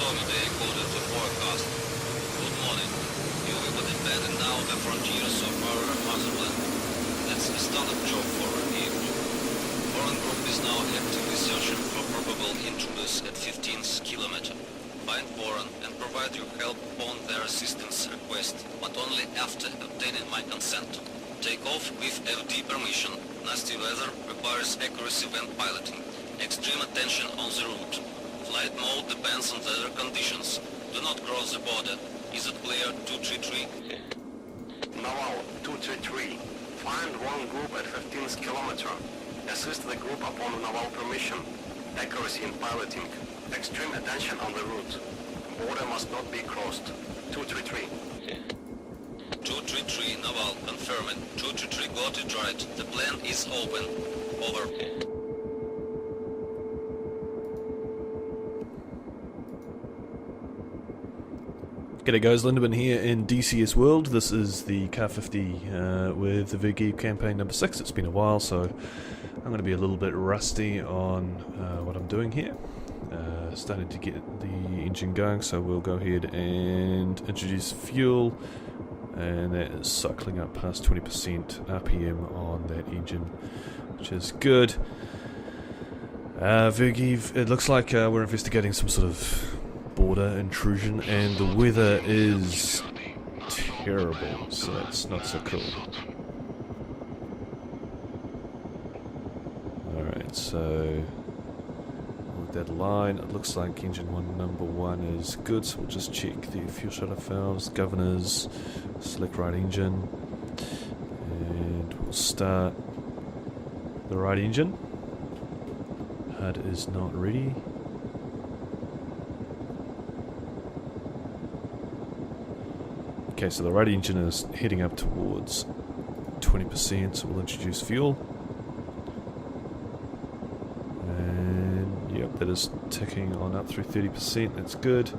stormy day according to forecast. Good morning. You over the bed and now the frontiers of our motherland. That's a startup job for Vergeev. Foreign group is now actively searching for probable intruders at 15th kilometer. Find Foreign and provide your help upon their assistance request, but only after obtaining my consent. Take off with FD permission. Nasty weather requires accuracy when piloting. Extreme attention on the route. Flight mode depends on the weather conditions. Do not cross the border. Is it clear? 233? Naval 233. Find one group at 15th kilometer. Assist the group upon Naval permission. Accuracy in piloting. Extreme attention on the route. Border must not be crossed. 233. 233, Naval, confirming. 233, got it right. The plan is open. Over. G'day guys, Lindemann here in DCS World. This is the Car 50 with the Vergeev campaign number 6. It's been a while, so I'm going to be a little bit rusty on what I'm doing here. Starting to get the engine going, so we'll go ahead and introduce fuel, and that is cycling up past 20% RPM on that engine, which is good. Vergeev, it looks like we're investigating some sort of border intrusion, and the weather is terrible, so that's not so cool. Alright, so with that line, it looks like engine 1 number 1 is good, so we'll just check the fuel shutoff valves, governors, select right engine, and we'll start the right engine. HUD is not ready. Okay, so the right engine is heading up towards 20%, so we'll introduce fuel. And yep, that is ticking on up through 30%, that's good.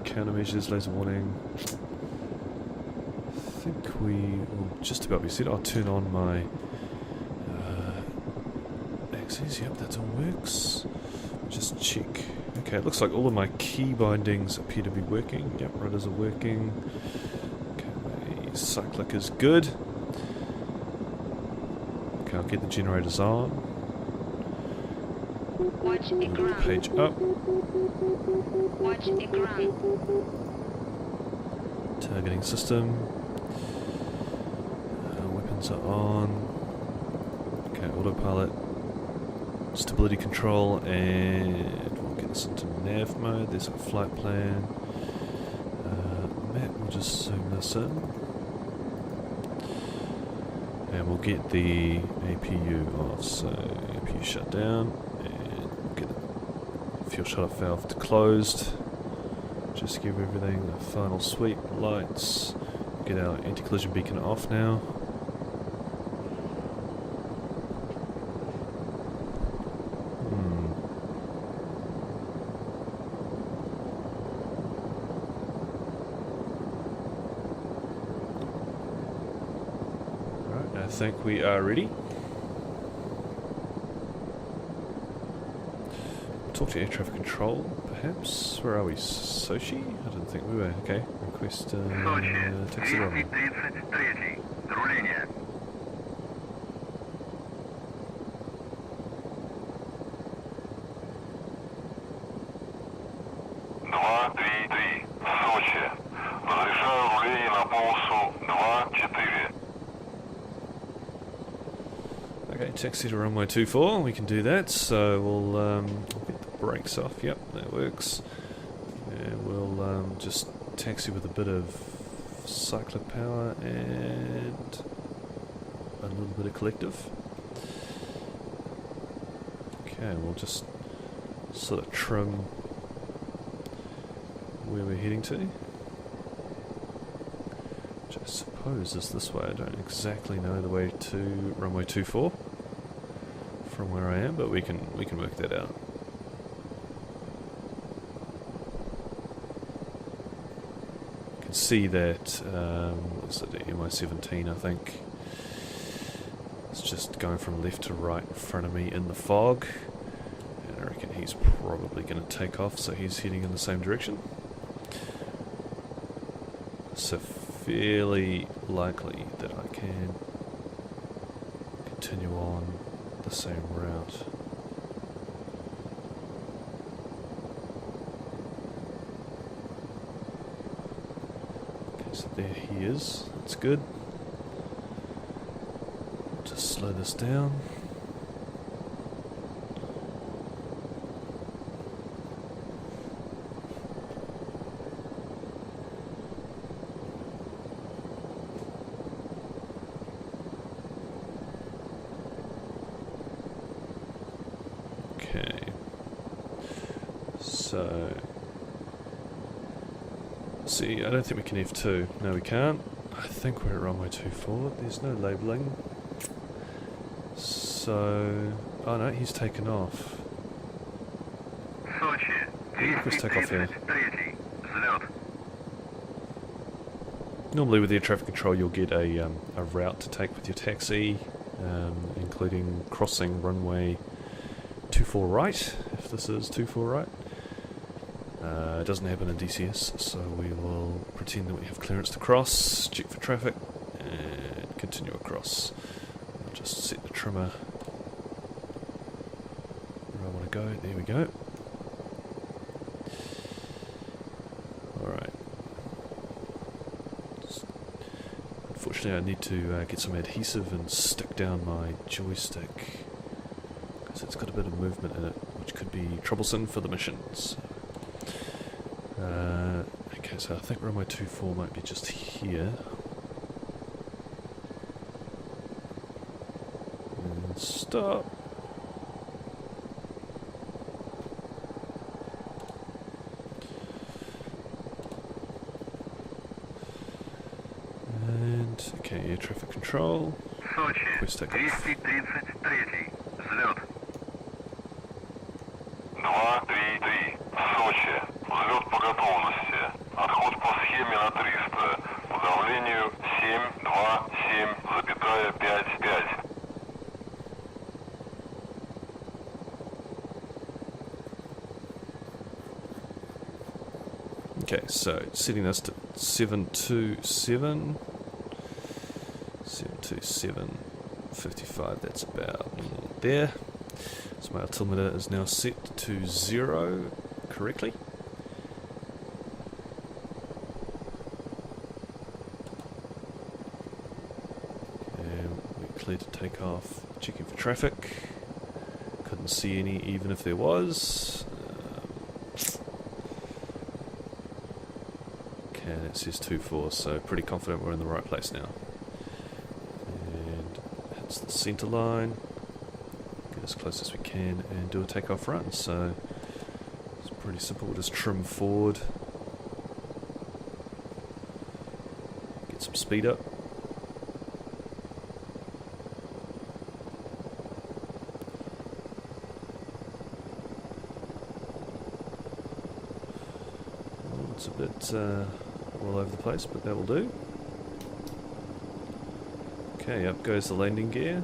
Countermeasures, laser warning. I think we will just about be set. I'll turn on my axes, yep, that all works. Just check. Okay, it looks like all of my key bindings appear to be working. Yep, rudders are working. Cyclic is good. Okay, I'll get the generators on. Watch the ground. Page up. Watch the ground. Targeting system. Weapons are on. Okay, autopilot. Stability control, and we'll get this into nav mode. There's our flight plan. Map, we'll just zoom this in. And we'll get the APU off, so APU shut down, and we'll get the fuel shutoff valve closed. Just give everything a final sweep. Lights. Get our anti-collision beacon off now. I think we are ready. Talk to air traffic control, perhaps. Where are we? Sochi? I didn't think we were. Okay. Request taxi runway. 233. Руление. Сочи. Разрешаю руление на полосу 2-4. Okay, taxi to runway 24, we can do that, so we'll get the brakes off, yep, that works. And we'll just taxi with a bit of cyclic power and a little bit of collective. Okay, we'll just sort of trim where we're heading to. Which I suppose is this way, I don't exactly know the way to runway 24 from where I am, but we can work that out. You can see that it's at the MI-17, I think. It's just going from left to right in front of me in the fog. And I reckon he's probably going to take off, so he's heading in the same direction. So fairly likely that I can continue on the same route. Okay, so there he is. That's good. Just slow this down. So, see, I don't think we can F2. No, we can't. I think we're at runway 24. There's no labelling. So, oh no, he's taken off. Let's take off here. Normally with air traffic control you'll get a route to take with your taxi, including crossing runway 24 right, if this is 24 right. It doesn't happen in DCS, so we will pretend that we have clearance to cross, check for traffic, and continue across. I'll just set the trimmer where I want to go. There we go. Alright. Unfortunately I need to get some adhesive and stick down my joystick, because it's got a bit of movement in it, which could be troublesome for the missions. Okay, so I think runway 24 might be just here. And stop. And, okay, air traffic control. Request takeoff. 233, взлет. 233, Сочи. Взлет по готовности. Отход по схеме на 300. По давлению 727,55. Okay, so setting this to 727. 727.55, that's about there. So my altimeter is now set to 0 correctly. And we're clear to take off, checking for traffic. Couldn't see any even if there was. Okay, that says 24, so pretty confident we're in the right place now. It's the centre line, get as close as we can and do a takeoff run. So it's pretty simple, we'll just trim forward, get some speed up. Oh, it's a bit all over the place, but that will do. Okay, up goes the landing gear.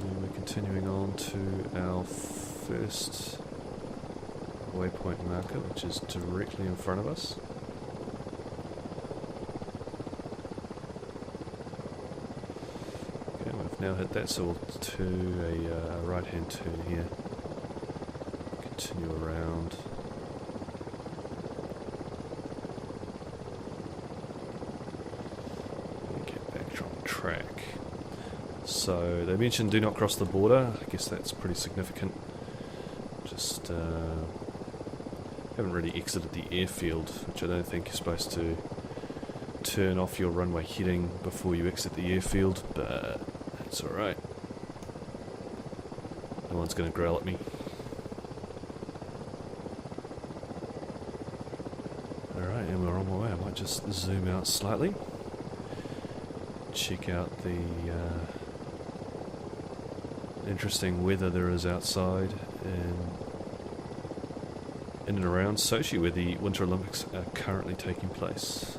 And we're continuing on to our first waypoint marker, which is directly in front of us. Okay, we've now hit that, so we'll do a right-hand turn here. Continue around. Track. So they mentioned do not cross the border. I guess that's pretty significant. Just haven't really exited the airfield, which I don't think you're supposed to turn off your runway heading before you exit the airfield, but that's alright. No one's going to growl at me. Alright, and we're on my way. I might just zoom out slightly. Check out the interesting weather there is outside in and around Sochi, where the Winter Olympics are currently taking place.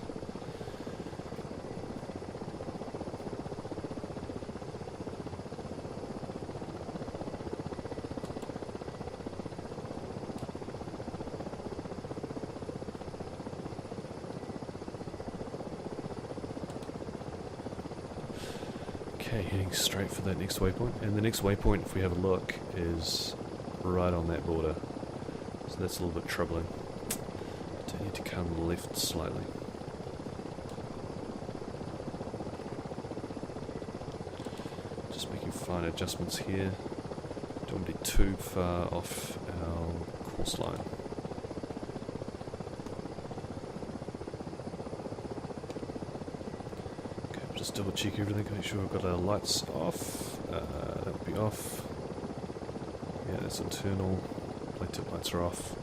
Okay, heading straight for that next waypoint. And the next waypoint, if we have a look, is right on that border. So that's a little bit troubling. I need to come left slightly. Just making fine adjustments here. Don't want to be too far off our course line. Okay, we'll just double check everything, make sure we've got our lights off. That would be off. Yeah, that's internal. Plate tip lights are off.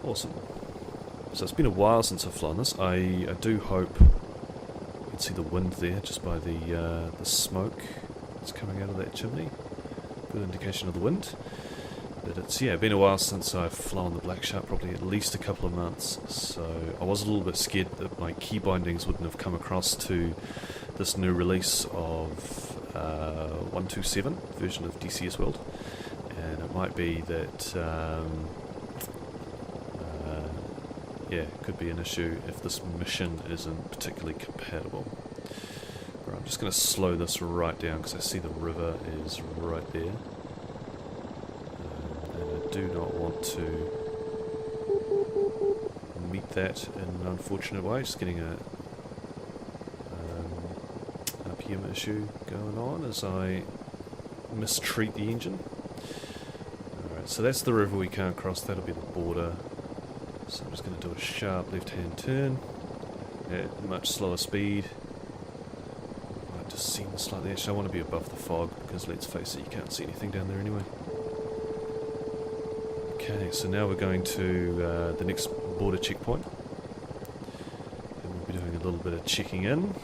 Awesome. So it's been a while since I've flown this. I do hope you can see the wind there just by the smoke that's coming out of that chimney. Good indication of the wind. But it's been a while since I've flown the Black Shark, probably at least a couple of months. So I was a little bit scared that my key bindings wouldn't have come across to this new release of 127 version of DCS World, and it might be that could be an issue if this mission isn't particularly compatible. Right, I'm just going to slow this right down because I see the river is right there, and I do not want to meet that in an unfortunate way. Just getting a RPM issue going on as I mistreat the engine. Alright, so that's the river we can't cross, that'll be the border. So I'm just going to do a sharp left-hand turn at much slower speed. Might descend slightly. Actually, I want to be above the fog because, let's face it, you can't see anything down there anyway. Okay, so now we're going to the next border checkpoint. And we'll be doing a little bit of checking in.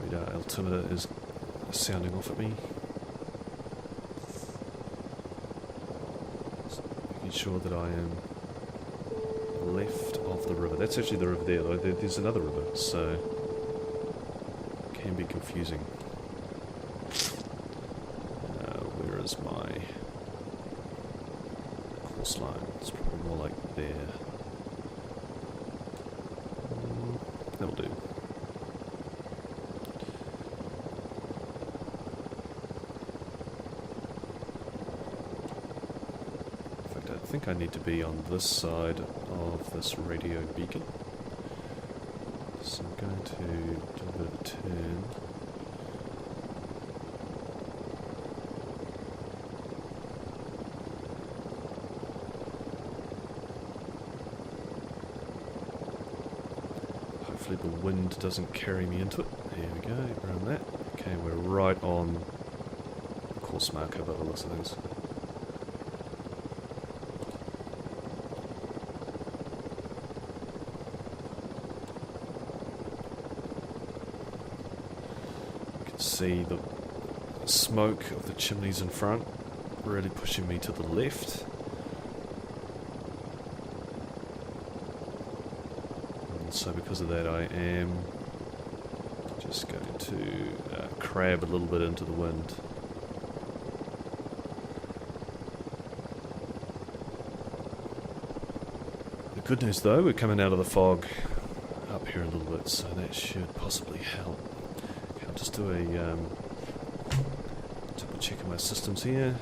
Radar altimeter is sounding off at me. Just making sure that I am left of the river. That's actually the river there, though. There's another river, so it can be confusing. Where is my course line? It's probably more like there. That'll do. In fact, I think I need to be on this side of this radio beacon. So I'm going to do a bit of a turn. Hopefully the wind doesn't carry me into it. There we go, around that. Okay, we're right on the course marker by the looks of things. See the smoke of the chimneys in front really pushing me to the left. And so because of that I am just going to crab a little bit into the wind. The good news though, we're coming out of the fog up here a little bit, so that should possibly help. Just do a double check of my systems here.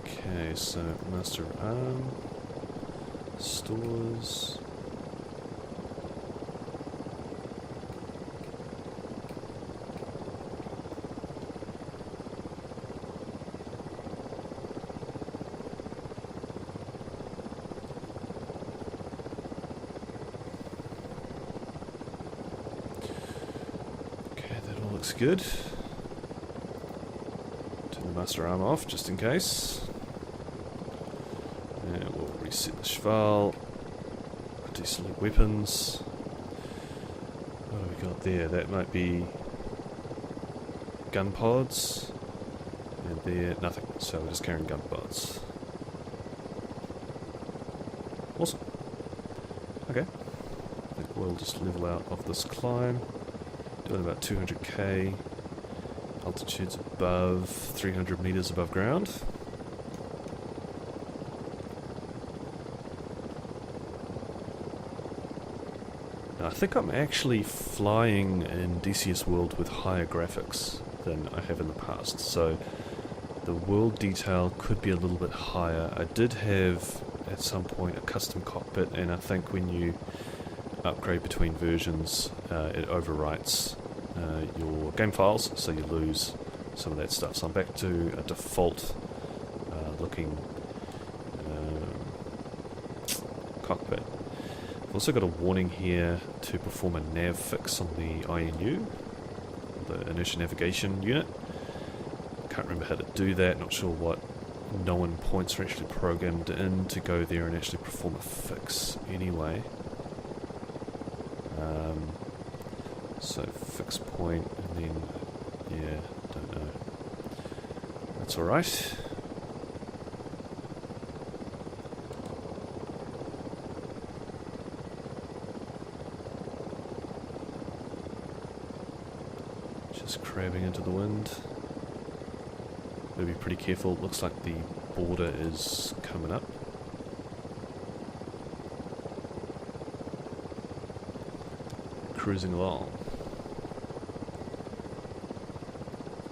Okay, so master arm, stores. Looks good. Turn the master arm off just in case. And we'll reset the cheval. Deselect weapons. What have we got there? That might be gun pods. And there, nothing. So we're just carrying gun pods. Awesome. Okay. I think we'll just level out of this climb. Doing about 200k, altitudes above 300 meters above ground. Now, I think I'm actually flying in DCS World with higher graphics than I have in the past, so the world detail could be a little bit higher. I did have at some point a custom cockpit, and I think when you upgrade between versions it overwrites your game files, so you lose some of that stuff. So I'm back to a default looking cockpit. I've also got a warning here to perform a nav fix on the INU, the inertia navigation unit. Can't remember how to do that, not sure what known points are actually programmed in to go there and actually perform a fix anyway. So fix point, and then, yeah, don't know. That's alright. Just crabbing into the wind. Gotta be pretty careful. It looks like the border is coming up. Cruising along.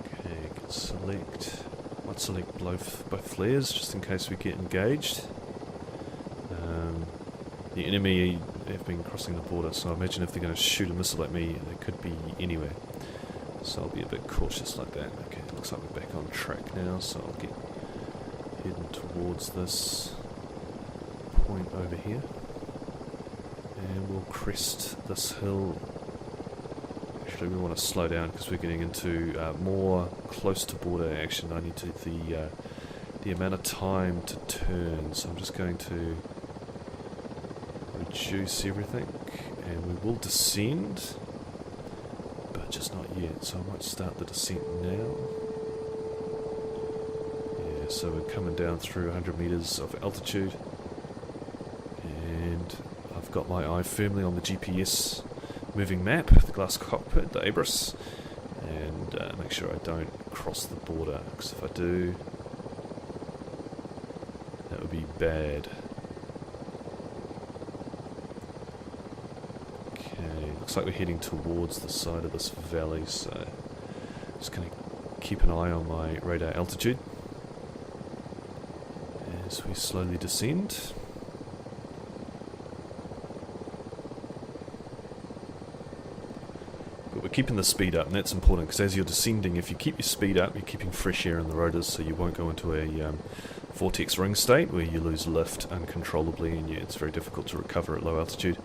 Okay, can select. Might select both flares just in case we get engaged. The enemy have been crossing the border, so I imagine if they're going to shoot a missile at me, they could be anywhere. So I'll be a bit cautious like that. Okay, it looks like we're back on track now, so I'll get heading towards this point over here. And we'll crest this hill. Actually, we want to slow down because we're getting into more close to border action. I need to the amount of time to turn, so I'm just going to reduce everything, and we will descend. Just not yet, so I might start the descent now. Yeah, so we're coming down through 100 meters of altitude, and I've got my eye firmly on the GPS moving map, the glass cockpit, the Abris, and make sure I don't cross the border, because if I do, that would be bad. Looks like we're heading towards the side of this valley, so just going to keep an eye on my radar altitude as we slowly descend. But we're keeping the speed up, and that's important because as you're descending, if you keep your speed up, you're keeping fresh air in the rotors, so you won't go into a vortex ring state where you lose lift uncontrollably, and it's very difficult to recover at low altitude.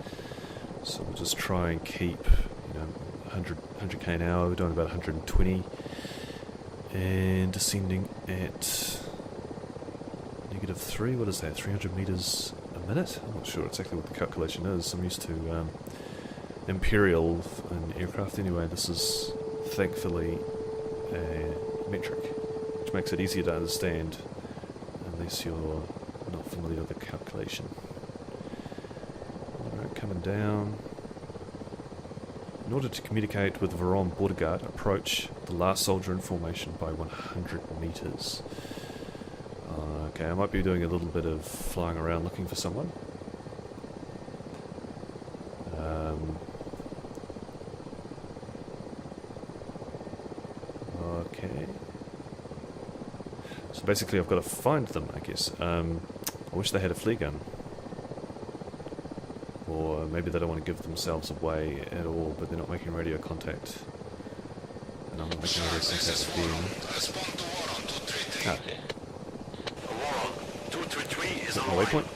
So we'll just try and keep, 100k an hour. We're doing about 120, and descending at -3. What is that? 300 meters a minute? I'm not sure exactly what the calculation is. I'm used to Imperial in aircraft anyway. This is thankfully metric, which makes it easier to understand unless you're not familiar with the calculation. Coming down. In order to communicate with the Veron border guard, approach the last soldier in formation by 100 meters. Okay, I might be doing a little bit of flying around looking for someone. Okay. So basically I've got to find them, I guess. I wish they had a flare gun. Or maybe they don't want to give themselves away at all, but they're not making radio contact. And I'm not making radio contact with them. Respond to Warren 233. Warren 233 is on the waypoint.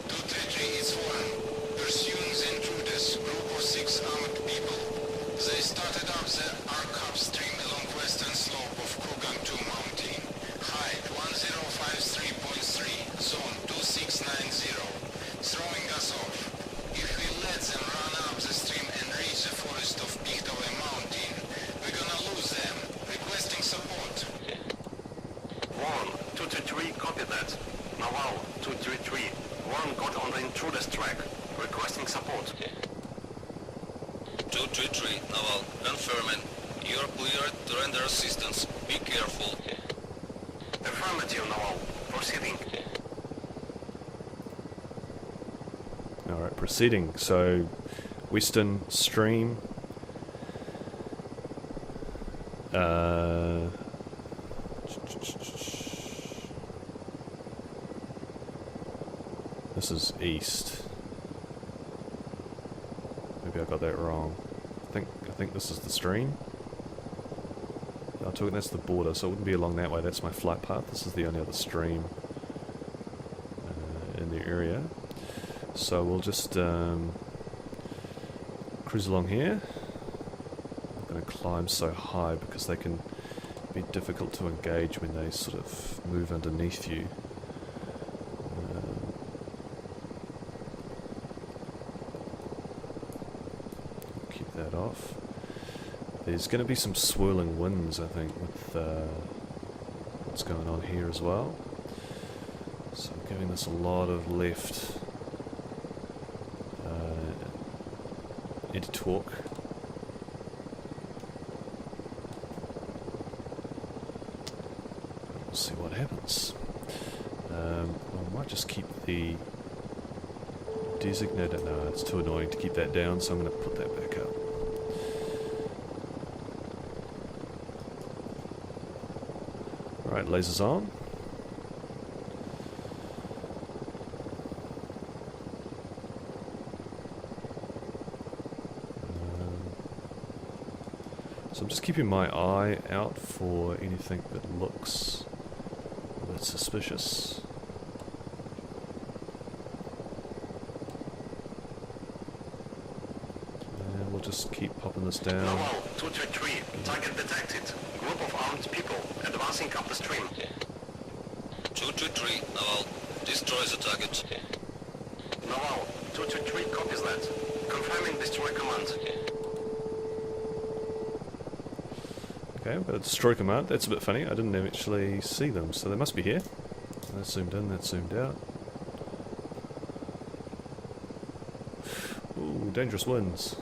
233 is Warren. Pursuing the intruders, group of 6 armed people. They started up the arc upstream along western slope of Kugan 2 mountain. Height 1053.3, zone 2690. Throwing us off. If we let them run up the stream and reach the forest of Pichtove mountain, we're gonna lose them. Requesting support. Warren, 233, copy that. Naval, 233. Warren got on the intruder's track. Requesting support. 233, Naval, confirming. You're cleared to render assistance. Be careful. Affirmative, Naval. Proceeding. Alright, proceeding. So, Western Stream. This is east. Maybe I got that wrong. I think this is the stream. That's the border, so it wouldn't be along that way. That's my flight path. This is the only other stream in the area. So we'll just cruise along here. I'm going to climb so high because they can be difficult to engage when they sort of move underneath you. Keep that off. There's going to be some swirling winds, I think, with what's going on here as well. So I'm giving this a lot of left anti-torque. We'll see what happens. I might just keep the designator. No, it's too annoying to keep that down, so I'm going to put that back up. Alright, lasers on. So I'm just keeping my eye out for anything that looks a bit suspicious. And we'll just keep popping this down. Naval 233, target detected. Group of armed people advancing up the stream. 223, Naval. Destroy the target. Naval 223 copies that. Confirming destroy command. Okay, we've got a destroy command. That's a bit funny. I didn't actually see them, so they must be here. That's zoomed in, that's zoomed out. Ooh, dangerous winds.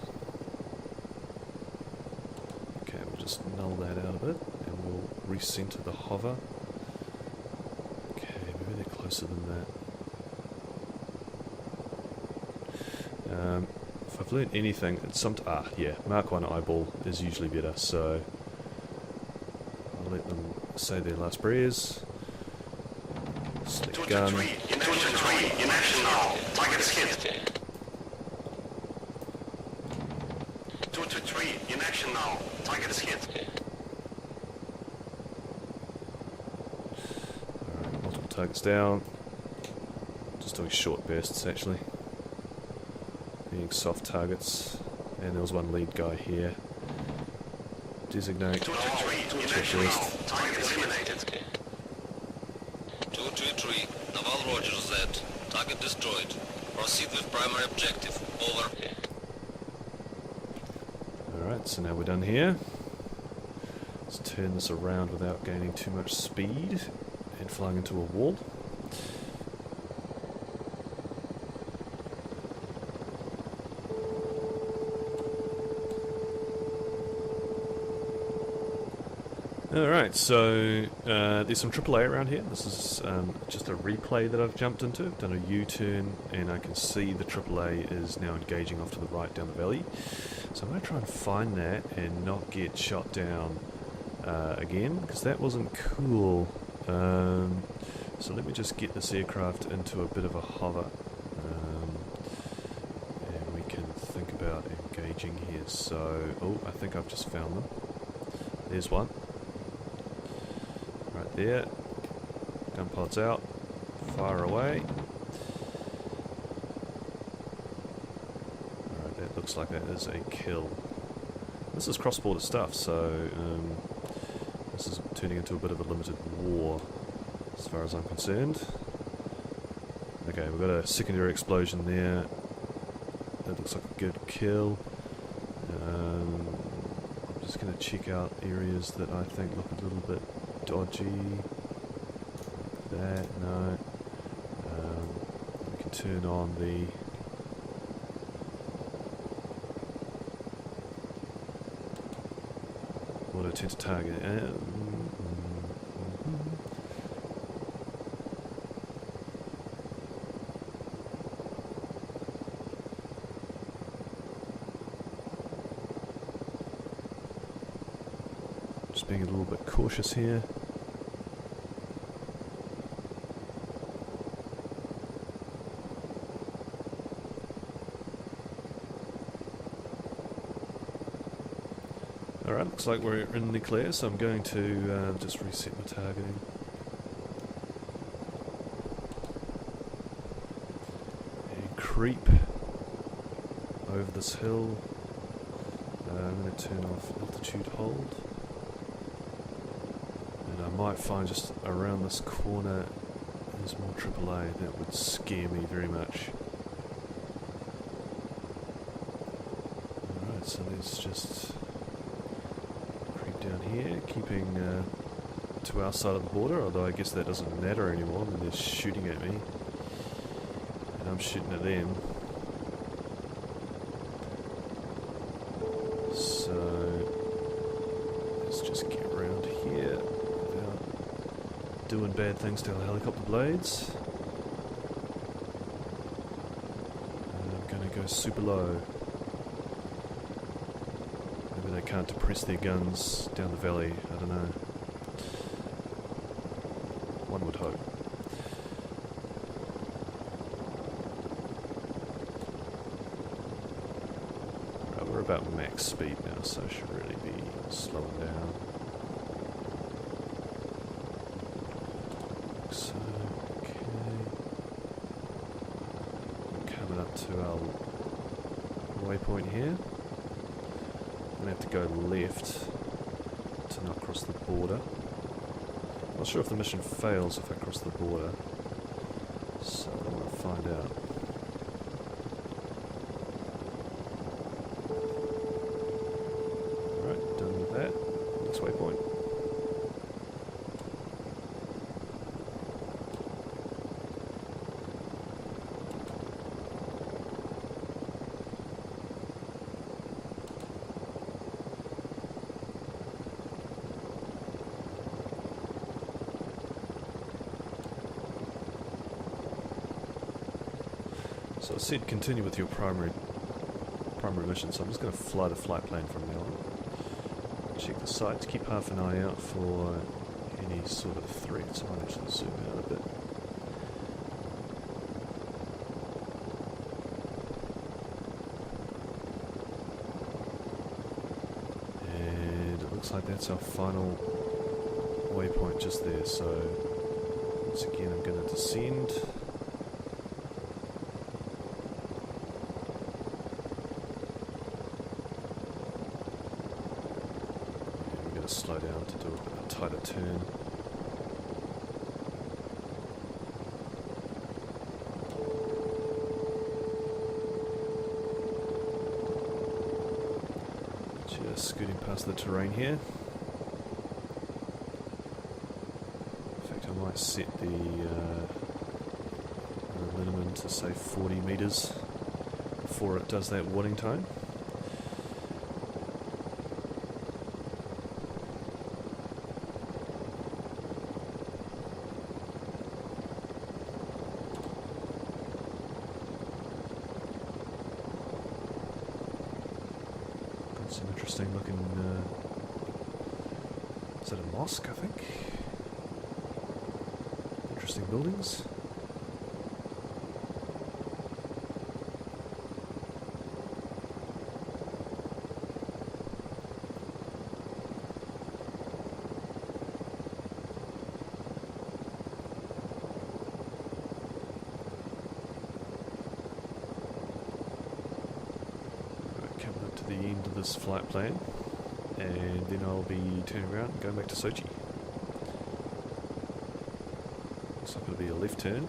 Okay, we'll just null that out a bit, and we'll recenter the hover. Okay, maybe they're closer than that. If I've learned anything, it's yeah, Mark 1 eyeball is usually better, so let them say their last prayers. Stick gun. 223 in action now. Target is hit. 223 in action now. Target is hit. Alright, multiple targets down. Just doing short bursts actually. Being soft targets. And there was one lead guy here. Designate. 223 in action now. Target is eliminated. 223, Naval Roger that. Target destroyed. Proceed with primary objective. Over. Alright, so now we're done here. Let's turn this around without gaining too much speed and flying into a wall. Alright, so there's some AAA around here. This is just a replay that I've jumped into. I've done a U-turn and I can see the AAA is now engaging off to the right down the valley. So I'm going to try and find that and not get shot down again, because that wasn't cool. So let me just get this aircraft into a bit of a hover. And we can think about engaging here. So, oh, I think I've just found them. There's one. Right there. Gun pods out. Fire away. Alright, that looks like that is a kill. This is cross-border stuff, so this is turning into a bit of a limited war as far as I'm concerned. Okay, we've got a secondary explosion there. That looks like a good kill. I'm just going to check out areas that I think look a little bit dodgy. That, no. We can turn on the auto tend to target. Just being a little bit cautious here. Alright, looks like we're in the clear, so I'm going to just reset my targeting. And creep over this hill. I'm going to turn off altitude hold. And I might find just around this corner there's more AAA. That would scare me very much. Alright, so there's just down here, keeping to our side of the border, although I guess that doesn't matter anymore, and they're shooting at me, and I'm shooting at them. So, let's just get around here without doing bad things to our helicopter blades. And I'm going to go super low. They can't depress their guns down the valley, I don't know. One would hope. Right, we're about max speed now, so I should really be slowing down. So, okay. We're coming up to our waypoint here. I'm going to have to go left to not cross the border. Not sure if the mission fails if I cross the border, so I want to find out. Alright, done with that. Next waypoint. So I said continue with your primary mission, so I'm just going to fly the flight plane from now on. Check the sights, keep half an eye out for any sort of threats. I might actually zoom out a bit. And it looks like that's our final waypoint just there, so once again I'm going to descend. Slow down to do a tighter turn. Just scooting past the terrain here. In fact, I might set the minimum to say 40 meters before it does that warning tone. Some interesting looking, is that a mosque, I think? Interesting buildings. The end of this flight plan, and then I'll be turning around and going back to Sochi. Looks like it'll be a left turn,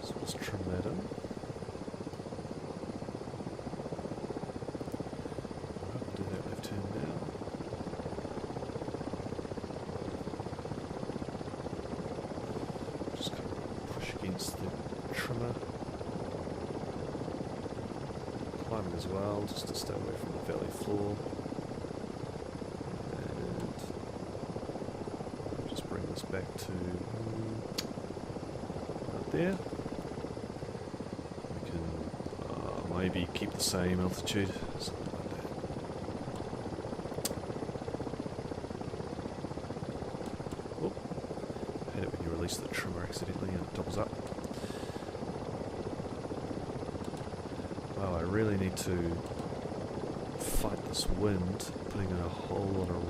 so let's trim that in. Alright, we'll do that left turn now. Just kind of push against the trimmer. Climbing as well, just to stay away from the valley floor. And I'll just bring this back to right there. We can maybe keep the same altitude, something like that. doubles up. Wow, I really need to fight this wind, putting in a whole lot of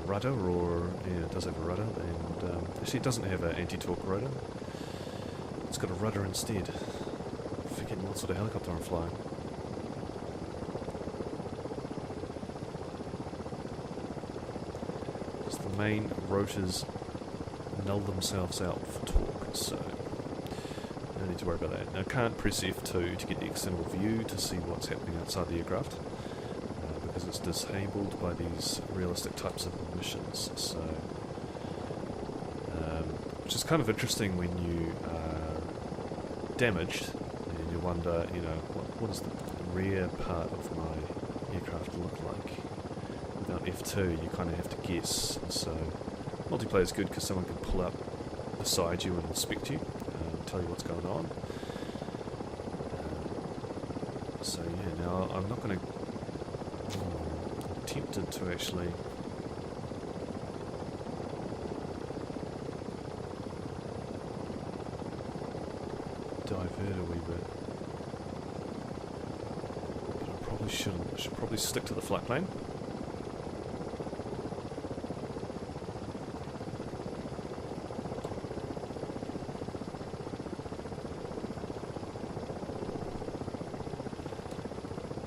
rudder, or yeah, it does have a rudder, and actually it doesn't have an anti-torque rudder. It's got a rudder instead. Forgetting what sort of helicopter I'm flying. Just the main rotors null themselves out for torque, so no need to worry about that. Now I can't press F2 to get the external view to see what's happening outside the aircraft, because it's disabled by these realistic types of missions. So, which is kind of interesting when you are damaged and you wonder, you know, what does the rear part of my aircraft look like? Without F2, you kind of have to guess. So, multiplayer is good because someone can pull up beside you and inspect you, tell you what's going on. So yeah, now I'm not going to. I'm tempted to actually. Divert a wee bit. But I probably shouldn't. I should probably stick to the flight plane.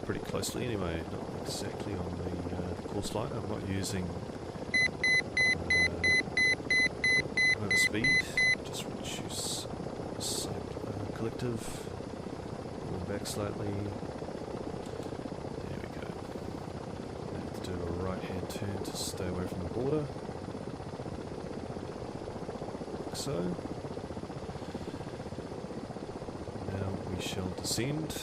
Pretty closely anyway, not exactly on the course line. I'm not using overspeed, just reduce collective, pull back slightly. There we go. I have to do a right hand turn to stay away from the border. Like so. Now we shall descend.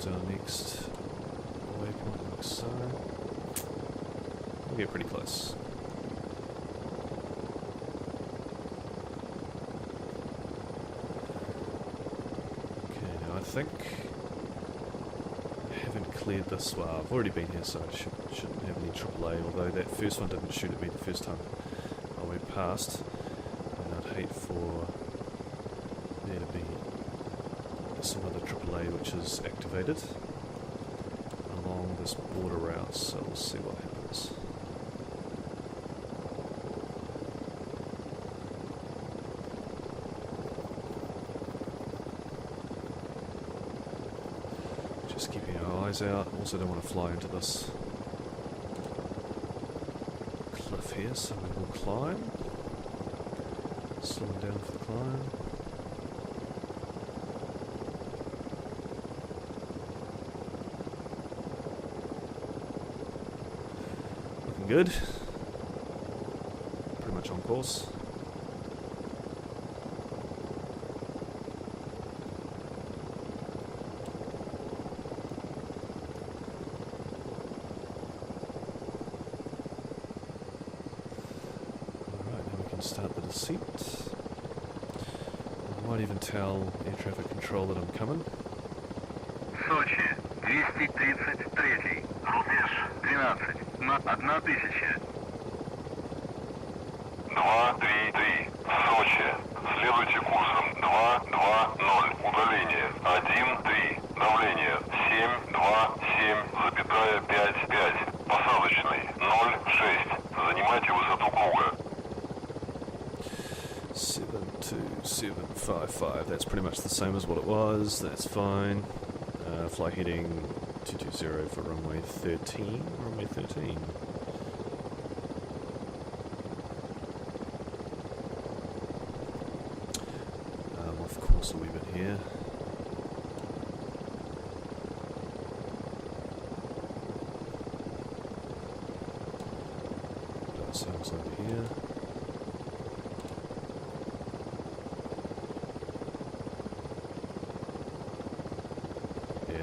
Our next waypoint like so. We'll get pretty close. Okay, now I think I haven't cleared this. Well, I've already been here, so I shouldn't have any AAA, although that first one didn't shoot at me the first time I went past, and I'd hate for there to be some other AAA which is activated along this border route, so we'll see what happens. Just keeping our eyes out. Also don't want to fly into this cliff here, so we will climb. Slowing down for the climb. Good. Pretty much on course. Alright, now we can start the descent. I might even tell air traffic control that I'm coming. Сочи, 233, рубеж 12. На 1000. 233. Сочи. Следуйте курсом 220. Удаление 1-3. Давление 727,55. Посадочный 0,6. Занимайте высоту круга. 72755. That's pretty much the same as what it was. That's fine. Fly heading 220 for runway 13. Runway 13. Off course a wee bit here. Put ourselves over here.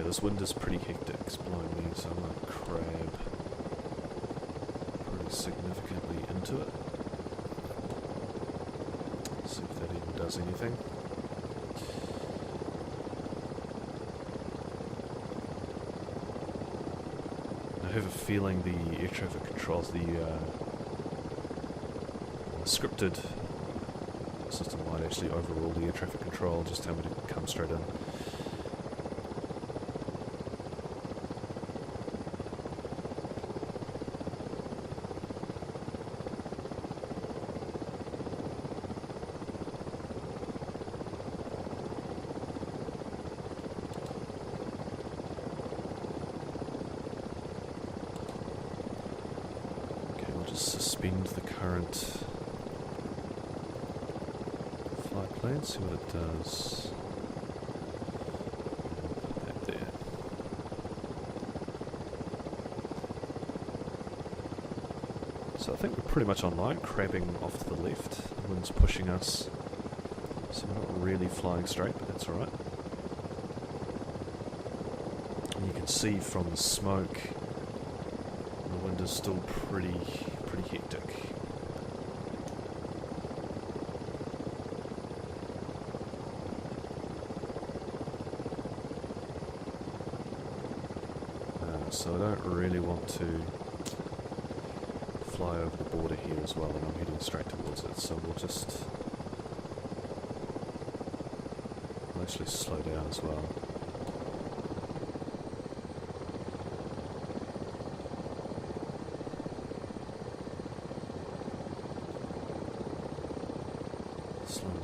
This wind is pretty hectic, it's blowing me, so I might crab pretty significantly into it. See if that even does anything. have a feeling the air traffic controls, the scripted system might actually overrule the air traffic control, just tell me to come straight in. Suspend the current flight plan, see what it does. Put that there. So I think we're pretty much online, crabbing off to the left. The wind's pushing us, so we're not really flying straight, but that's alright. And you can see from the smoke, the wind is still pretty hectic. So I don't really want to fly over the border here as well, and I'm heading straight towards it, so we'll actually slow down as well.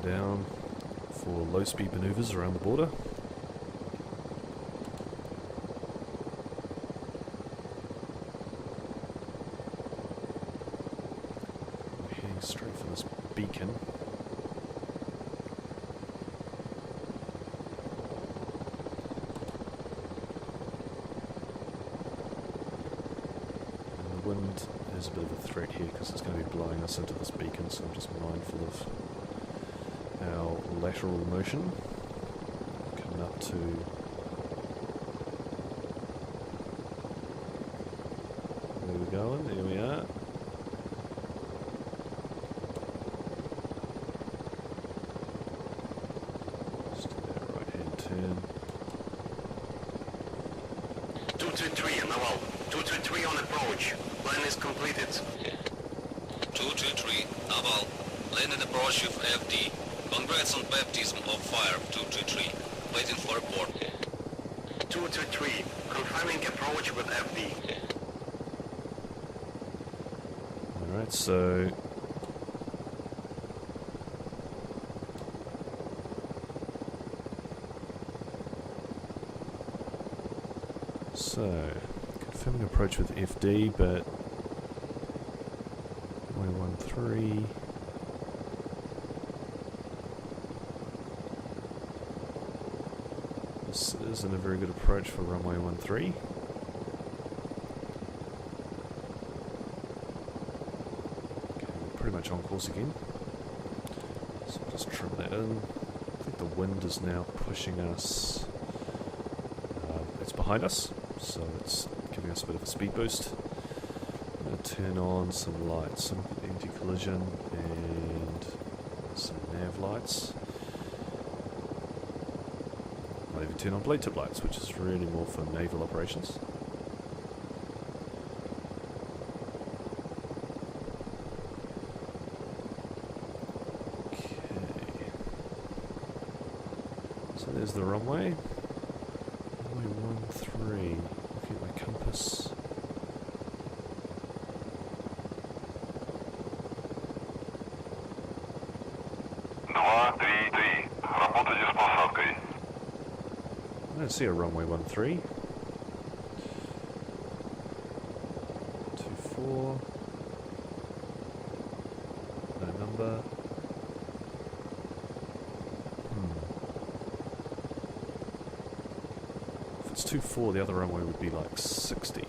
Down for low speed maneuvers around the border. We're heading straight for this beacon. And the wind is a bit of a threat here because it's going to be blowing us into this beacon, so I'm just mindful of our lateral motion, coming up to where we're going. There we are. Just do that right hand turn. 223 Naval. 223 on approach. Line is completed. 223, Naval. Landing approach with FD. Congrats on baptism of fire, 223. Waiting for report. 223, confirming approach with FD. Alright, so confirming approach with FD, but 113. This isn't a very good approach for runway 13. Okay, we're pretty much on course again. So I'll just trim that in. I think the wind is now pushing us. It's behind us, so it's giving us a bit of a speed boost. I'm going to turn on some lights, some anti-collision and some nav lights. I'll even turn on blade tip lights, which is really more for naval operations. Okay. So there's the runway. Runway 13. Looking at my compass. I don't see a runway 13. 24. No number. If it's 24, the other runway would be like 60.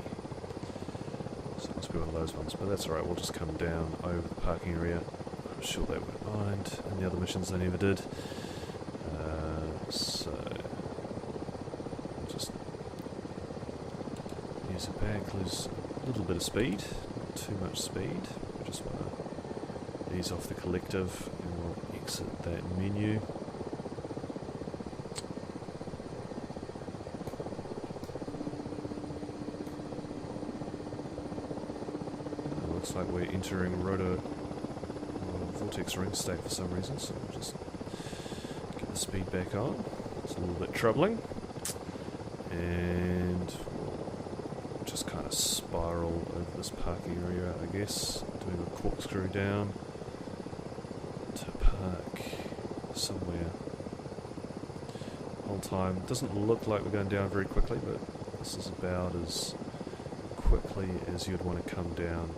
So it must be one of those ones, but that's alright, we'll just come down over the parking area. I'm sure they wouldn't mind. In the other missions they never did. So we'll just use a bag, lose a little bit of speed, not too much speed. We just want to ease off the collective and we'll exit that menu. looks like we're entering rotor vortex ring state for some reason, so we'll just get the speed back on. It's a little bit troubling. And we'll just kind of spiral over this parking area, I guess, doing a corkscrew down to park somewhere. Whole time doesn't look like we're going down very quickly, but this is about as quickly as you'd want to come down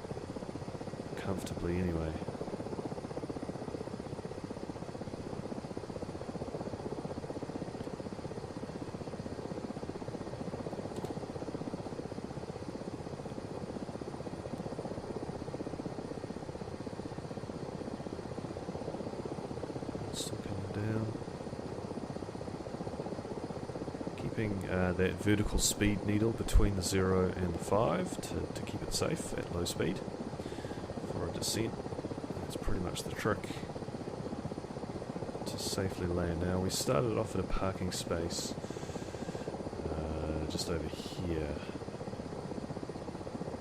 comfortably anyway. Still coming down. Keeping that vertical speed needle between the 0 and the 5 to keep it safe at low speed for a descent. That's pretty much the trick to safely land. Now we started off at a parking space just over here.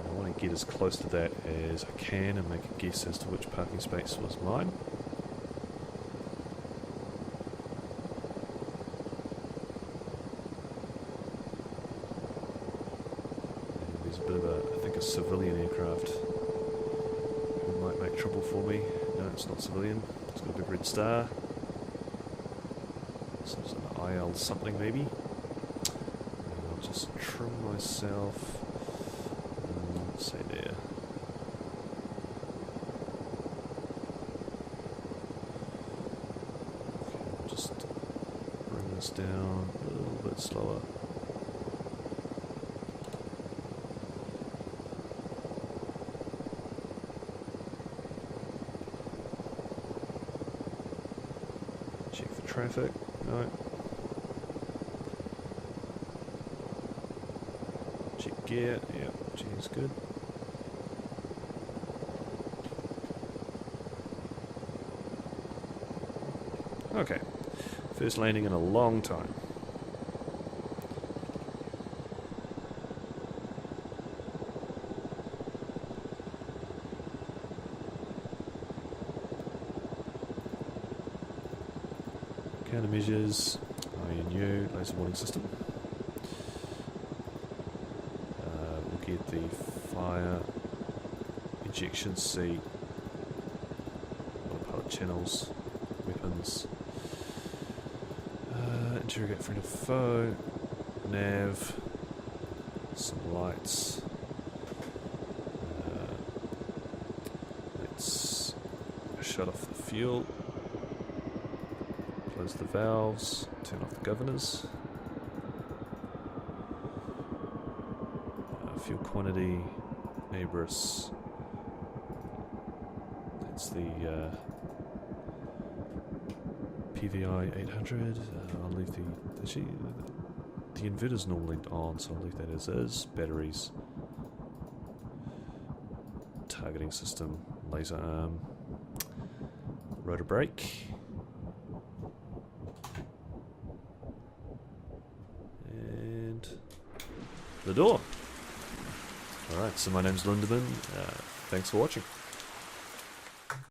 I want to get as close to that as I can and make a guess as to which parking space was mine. I think a civilian aircraft who might make trouble for me. No, it's not civilian. It's got a big red star. So it's an IL something maybe. I'll just trim myself. Let's say there. Okay, I'll just bring this down a little bit slower. Traffic, no. Check gear, yeah, G is good. Okay, first landing in a long time. Countermeasures, INU, laser warning system. We'll get the fire ejection seat, autopilot channels, weapons, interrogate friend or foe, nav, some lights. Let's shut off the fuel. Close the valves, turn off the governors. Fuel quantity, Abris. That's the PVI 800. I'll leave the inverter's normally on, so I'll leave that as is. Batteries. Targeting system, laser arm. Rotor brake. The door. Alright, so my name's Lindemann. Thanks for watching.